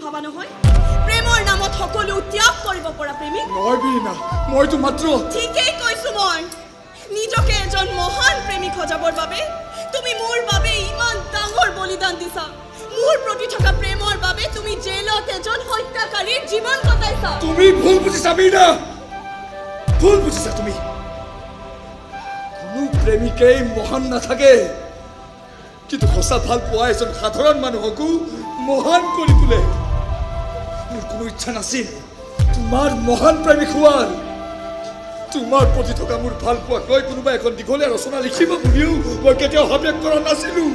ভাবা নহয় প্ৰেমৰ নামত সকলো ত্যাগ কৰিব পৰা প্ৰেমিক নহয় বিৰিনা মইতো মাত্ৰ ঠিকেই কৈছো মই নিজকে এজন মহান প্ৰেমিক সজাবৰ বাবে তুমি মোৰ বাবে ইমান ডাঙৰ বলিদান দিছা মোৰ প্ৰতি থকা প্ৰেমৰ বাবে তুমি জেলত এজন হত্যাকাৰীৰ জীৱন কটাইছা তুমি ভুল বুজিছা বিৰিনা ভুল বুজিছা তুমি কোনো প্ৰেমিকেই মহান নাথাকে কিন্তু সঁচা ভাল পোৱা এজন সাধাৰণ মানুহকো মহান কৰি তোলে মোৰ কোনো ইচ্ছা নাছিল তোমাৰ মহান প্ৰেমিক হোৱাৰ তোমাৰ প্ৰতি থকা মোৰ ভাল পোৱাক লৈ কোনোবা এখন দীঘলীয়া ৰচনা লিখিব বুলিও মই কেতিয়াও ভাবে কৰা নাছিলো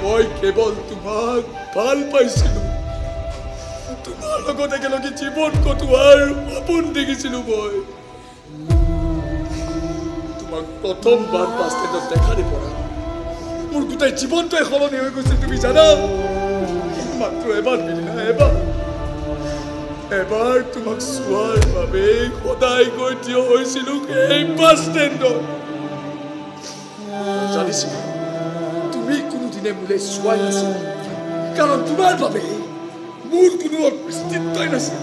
মই কেৱল তোমাক ভাল পাইছিলো তোমাৰ লগত একেলগে জীৱন কটোৱাৰ সপোন দেখিছিলো মই তোমাক প্ৰথমবাৰ বাছ ষ্টেণ্ডত দেখা দি পৰা মোৰ গোটেই জীৱনটোৱে সলনি হৈ গৈছিল তুমি জানা মাত্ৰ এবাৰ মিলিনা এবাৰ তোমাক চোৱাৰ বাবে সদায় গৈ থিয় হৈছিলো এই বাছ ষ্টেণ্ডত জানিছিলো তুমি কোনোদিনে মোলৈ চোৱাই নাছিল কাৰণ তোমাৰ বাবে মোৰ কোনো অস্তিত্বই নাছিল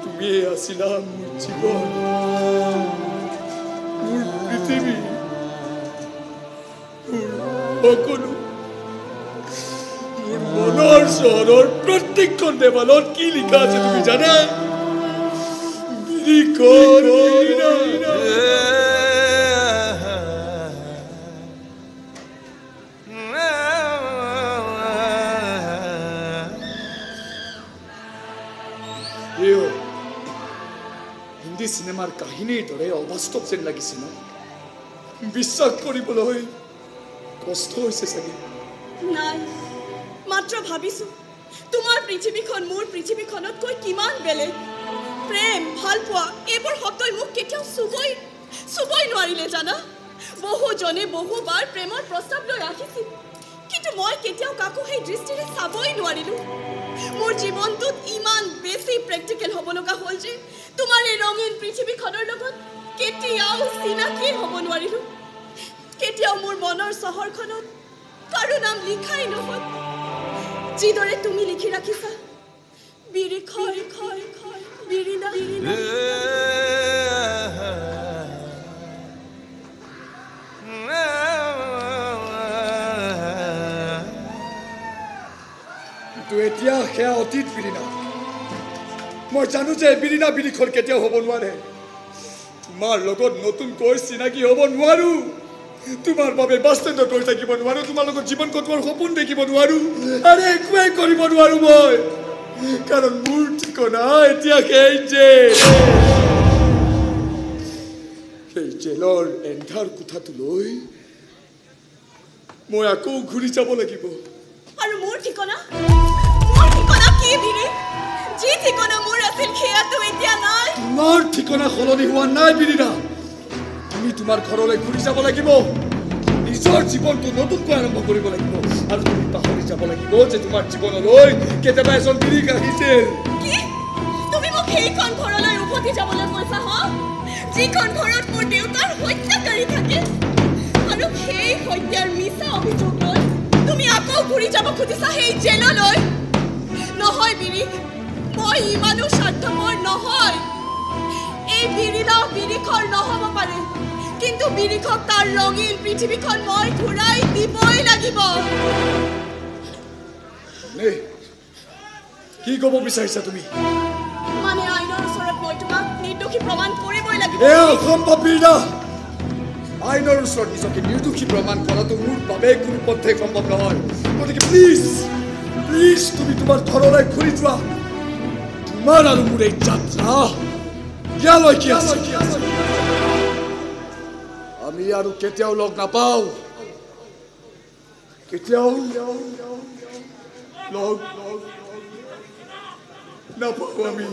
তুমিয়ে আছিলা মোৰ জীৱন মোৰ পৃথিৱী মোৰ সকলো মোৰ মনৰ চহৰৰ প্ৰত্যেকখন দেৱালত কি লিখা আছে তুমি জানা হিন্দী চিনেমাৰ কাহিনীৰ দৰে অবাস্তৱ যেন লাগিছে ন বিশ্বাস কৰিবলৈ কষ্ট হৈছে চাগে নাই মাত্ৰ ভাবিছো তোমাৰ পৃথিৱীখন মোৰ পৃথিৱীখনতকৈ কিমান বেলেগ প্ৰেম ভাল পোৱা এইবোৰ শব্দই মোক কেতিয়াও চুবই নোৱাৰিলে জানা বহুজনে বহুবাৰ প্ৰেমৰ প্ৰস্তাৱ লৈ আহিছিল কিন্তু মই কেতিয়াও কাকো সেই দৃষ্টিৰে চাবই নোৱাৰিলো মোৰ জীৱনটোত ইমান বেছি প্ৰেক্টিকেল হ'ব লগা হ'ল যে তোমাৰ এই ৰঙীন পৃথিৱীখনৰ লগত কেতিয়াও চিনাকি হ'ব নোৱাৰিলো কেতিয়াও মোৰ মনৰ চহৰখনত কাৰো নাম লিখাই নহ'ল যিদৰে তুমি লিখি ৰাখিছা বিৰিনা কিন্তু এতিয়া সেয়া অতীত বিৰিনা মই জানো যে বিৰিনা বিৰিখন কেতিয়াও হ'ব নোৱাৰে তোমাৰ লগত নতুনকৈ চিনাকি হ'ব নোৱাৰো তোমাৰ বাবে বাছ ষ্টেণ্ডত ৰৈ থাকিব নোৱাৰো তোমাৰ লগত জীৱন কটোৱাৰ সপোন দেখিব নোৱাৰো আৰু একোৱেই কৰিব নোৱাৰো মই কাৰণ মোৰ ঠিকনা এতিয়া সেই জেলৰ এন্ধাৰ কোঠাটোলৈ মই আকৌ ঘূৰি যাব লাগিব আৰু মোৰ ঠিকনা কি বিৰি যি ঠিকনা মোৰ আছিল সেয়াটো এতিয়া নাই তোমাৰ ঠিকনা সলনি হোৱা নাই বিৰিনা তুমি তোমাৰ ঘৰলৈ ঘূৰি যাব লাগিব নিজৰ জীৱনটো নতুনকৈ আৰম্ভ কৰিব লাগিব আৰু তুমি পাহৰি যাব লাগিব যে তোমাৰ জীৱনলৈ কেতিয়াবা এজন বিৰিক আহিছিল কি তুমি মোক সেইখন ঘৰলৈ উভতি যাবলৈ কৈছা যিখন ঘৰত মোৰ দেউতাৰ হত্যাকাৰী থাকে আৰু সেই হত্যাৰ মিছা অভিযোগ লৈ তুমি আকৌ ঘূৰি যাব খুজিছা সেই জেললৈ নহয় বিৰি মই ইমানো স্বাৰ্থপৰ নহয় এই বিৰিনা বিৰিখৰ নহ'ব পাৰে কিন্তু বিৰিখক তাৰ ৰঙীন পৃথিৱীখন মই ঘূৰাই দিবই লাগিব কি ক'ব বিচাৰিছা তুমি মানে আইনৰ ওচৰত মই তোমাক নিৰ্দোষী প্ৰমাণ কৰিবই লাগিব অসম্ভৱ বিৰিনা আইনৰ ওচৰত নিজকে নিৰ্দোষী প্ৰমাণ কৰাটো মোৰ বাবে কোনো পথেই সম্ভৱ নহয় গতিকে প্লিজ তুমি তোমাৰ ঘৰলৈ ঘূৰি যোৱা তোমাৰ আৰু মোৰ এই যাত্ৰা ইয়ালৈ কি আছে আমি আৰু কেতিয়াও লগ নাপাওঁ কেতিয়াও লগ নাপাওঁ আমি